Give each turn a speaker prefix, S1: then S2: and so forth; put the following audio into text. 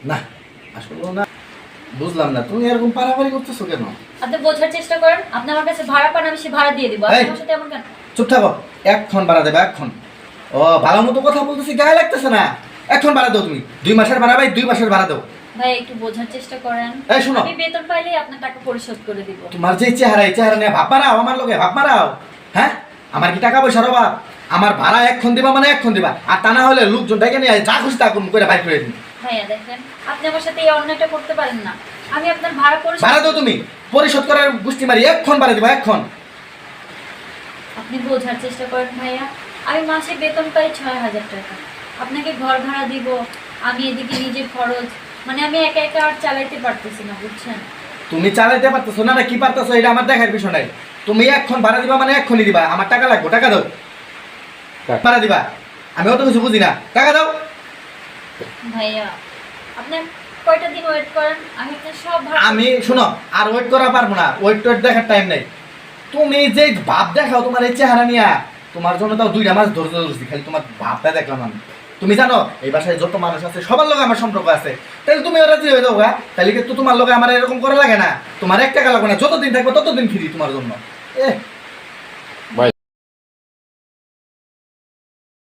S1: না আসলে না, বুঝলাম না তুমি এরকম পারাপারি করতেছো কেন?
S2: আপনি বোঝার চেষ্টা করেন, আপনি আমার কাছে ভাড়া পান, আমি সে ভাড়া দিয়ে দিব। আপনি
S1: এই!
S2: আমার সাথে এমন কেন?
S1: চুপ থাকো। এক্ষণ ভাড়া দেবে, এক্ষণ। ও ভালো মতো কথা বলতেছি, গায়ে লাগতেছে না। এখন ভাড়া দাও তুমি। 2 মাসের ভাড়া ভাই, 2 মাসের ভাড়া দাও।
S2: ভাই একটু বোঝার চেষ্টা করেন।
S1: এই শোনো,
S2: আমি বেতন পাইলেই আপনার টাকা পরিশোধ করে দিব।
S1: তোমার যে চেহারা, এই চেহারা নিয়ে ভাব মারাও আমার লোকে, ভাব মারাও। হ্যাঁ, আমার কি টাকা পয়সার অভাব? আমার ভাড়া এক্ষণ দিবা মানে এক্ষণ দিবা, আর তা না হলে লোকজন ডেকে নিয়ে যা খুশি তা করে বাইর করে দিন।
S2: ভাইয়া দেখেন, আপনি আমার সাথে এই অন্যায়টা করতে পারেন না। আমি আপনার ভাড়া পরিশোধ।
S1: ভাড়া দাও তুমি, পরিশোধ করার গুষ্টি মারি, এক্ষণ ভাড়া দিবা, এক্ষণ।
S2: আপনি বোঝার চেষ্টা করেন ভাইয়া, আমি মাসে বেতন পাই 6,000 টাকা। আপনাকে ঘর ভাড়া দিব, আমি এদিকে নিজের খরচ, মানে আমি একা একা আর চালাইতে পারতেছি না, বুঝছেন?
S1: তুমি চালাইতে পারতেছো না, না কি পারতেছো এটা আমার দেখার বিষয় নাই। তুমি এক্ষণ ভাড়া দিবা মানে এক্ষণই দিবা, আমার টাকা লাগবে, টাকা দাও। ভাড়া দিবা, আমি অত কিছু বুঝি না, টাকা দাও।
S2: ভাইয়া আপনি কয়টা দিন ওয়েট করেন, আমি আপনার সব ভাড়া।
S1: আমি শোনো, আর ওয়েট করা পারবো না, ওয়েট টোয়েট দেখার টাইম নাই। তুমি যে ভাব দেখাও তোমার এই চেহারা নিয়া, তোমার জন্য তাও 2টা মাস ধৈর্য ধরছি, খালি তোমার ভাবটা দেখলাম আমি। তুমি জানো এই বাসায় যত মানুষ আছে সবার লগে আমার সম্পর্ক আছে, তাহলে তুমি রাজি হয়ে যাও গা, তাহলে কিন্তু তোমার লগে আমার এরকম করা লাগে না। তোমার 1 টাকা লাগবে না, যতদিন থাকবে ততদিন ফ্রি তোমার জন্য।